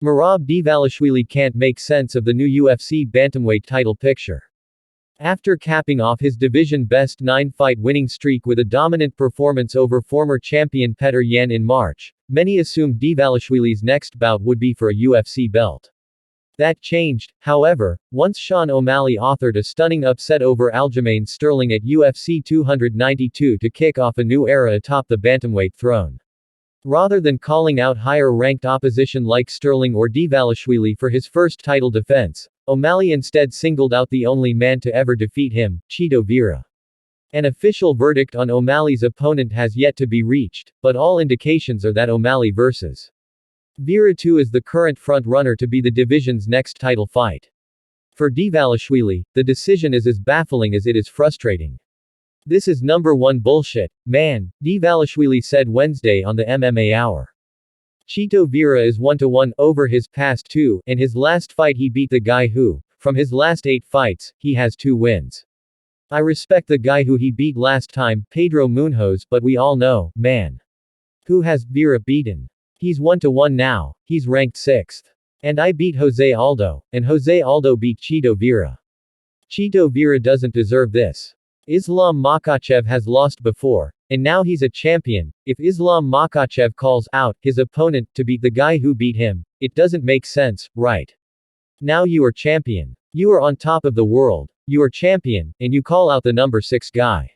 Merab Dvalishvili can't make sense of the new UFC bantamweight title picture. After capping off his division-best 9-fight winning streak with a dominant performance over former champion Petr Yan in March, many assumed Dvalishvili's next bout would be for a UFC belt. That changed, however, once Sean O'Malley authored a stunning upset over Aljamain Sterling at UFC 292 to kick off a new era atop the bantamweight throne. Rather than calling out higher-ranked opposition like Sterling or Dvalishvili for his first title defense, O'Malley instead singled out the only man to ever defeat him, Chito Vera. An official verdict on O'Malley's opponent has yet to be reached, but all indications are that O'Malley vs. Vera too is the current front-runner to be the division's next title fight. For Dvalishvili, the decision is as baffling as it is frustrating. "This is number one bullshit, man," Dvalishvili said Wednesday on the MMA Hour. Chito Vera is 1-1 over his past two, and his last fight he beat the guy who, from his last 8 fights, he has 2 wins. "I respect the guy who he beat last time, Pedro Munhoz, but we all know, man. Who has Vera beaten? He's 1-1 now, he's ranked 6th. And I beat Jose Aldo, and Jose Aldo beat Chito Vera. Chito Vera doesn't deserve this. Islam Makhachev has lost before, and now he's a champion. If Islam Makhachev calls out his opponent to beat the guy who beat him, it doesn't make sense, right? Now you are champion. You are on top of the world. You are champion, and you call out the number 6 guy.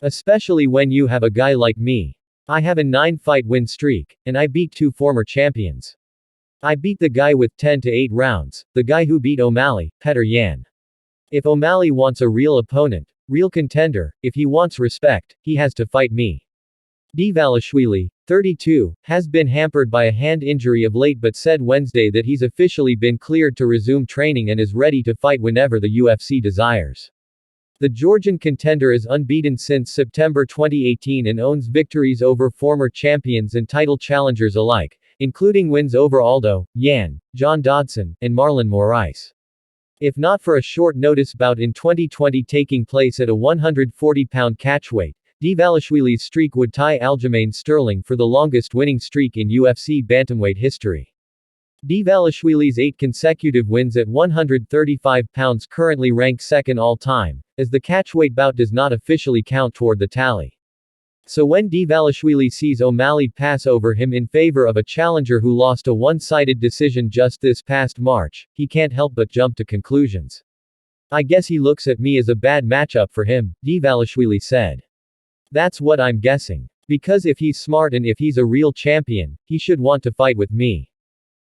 Especially when you have a guy like me. I have a 9-fight win streak, and I beat 2 former champions. I beat the guy with 10 to 8 rounds, the guy who beat O'Malley, Petr Yan. If O'Malley wants a real opponent, real contender, if he wants respect, he has to fight me." Dvalishvili, 32, has been hampered by a hand injury of late but said Wednesday that he's officially been cleared to resume training and is ready to fight whenever the UFC desires. The Georgian contender is unbeaten since September 2018 and owns victories over former champions and title challengers alike, including wins over Aldo, Yan, John Dodson, and Marlon Moraes. If not for a short notice bout in 2020 taking place at a 140-pound catchweight, Dvalishvili's streak would tie Aljamain Sterling for the longest winning streak in UFC bantamweight history. Dvalishvili's 8 consecutive wins at 135 pounds currently rank second all-time, as the catchweight bout does not officially count toward the tally. So when Dvalishvili sees O'Malley pass over him in favor of a challenger who lost a one-sided decision just this past March, he can't help but jump to conclusions. "I guess he looks at me as a bad matchup for him," Dvalishvili said. "That's what I'm guessing. Because if he's smart and if he's a real champion, he should want to fight with me.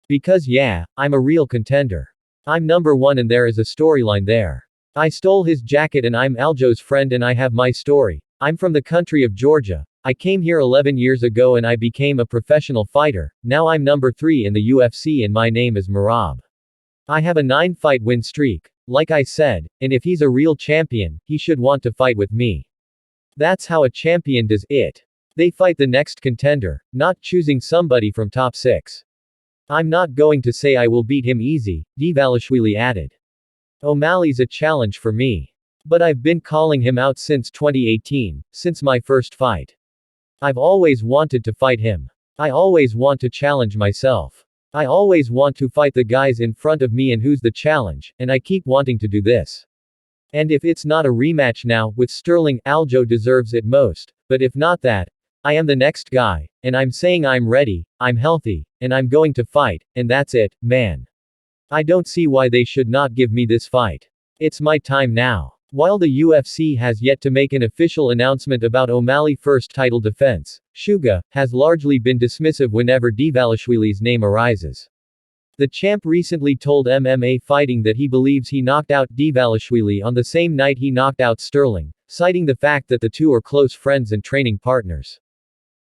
Because yeah, I'm a real contender. I'm number 1 and there is a storyline there. I stole his jacket and I'm Aljo's friend and I have my story. I'm from the country of Georgia. I came here 11 years ago and I became a professional fighter. Now I'm number 3 in the UFC and my name is Merab. I have a 9-fight win streak. Like I said, and if he's a real champion, he should want to fight with me. That's how a champion does it. They fight the next contender, not choosing somebody from top 6. I'm not going to say I will beat him easy," Dvalishvili added. "O'Malley's a challenge for me. But I've been calling him out since 2018, since my first fight. I've always wanted to fight him. I always want to challenge myself. I always want to fight the guys in front of me and who's the challenge, and I keep wanting to do this. And if it's not a rematch now, with Sterling, Aljo deserves it most, but if not that, I am the next guy, and I'm saying I'm ready, I'm healthy, and I'm going to fight, and that's it, man. I don't see why they should not give me this fight. It's my time now." While the UFC has yet to make an official announcement about O'Malley's first title defense, Suga has largely been dismissive whenever Dvalishvili's name arises. The champ recently told MMA Fighting that he believes he knocked out Dvalishvili on the same night he knocked out Sterling, citing the fact that the two are close friends and training partners.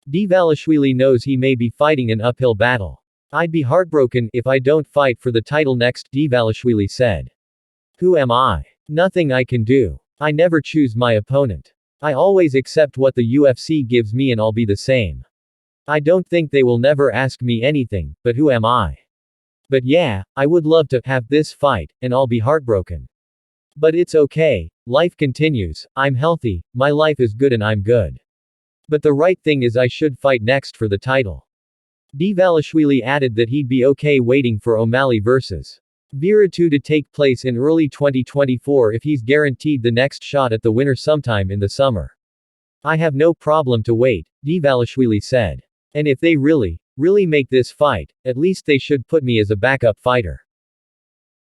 Dvalishvili knows he may be fighting an uphill battle. "I'd be heartbroken if I don't fight for the title next," Dvalishvili said. "Who am I? Nothing I can do. I never choose my opponent. I always accept what the UFC gives me and I'll be the same. I don't think they will never ask me anything, but who am I? But yeah, I would love to have this fight, and I'll be heartbroken. But it's okay. Life continues. I'm healthy, my life is good and I'm good. But the right thing is I should fight next for the title. Dvalishvili added that he'd be okay waiting for O'Malley vs. Vera 2 to take place in early 2024 if he's guaranteed the next shot at the winner sometime in the summer. "I have no problem to wait," Dvalishvili said. "And if they really make this fight, at least they should put me as a backup fighter."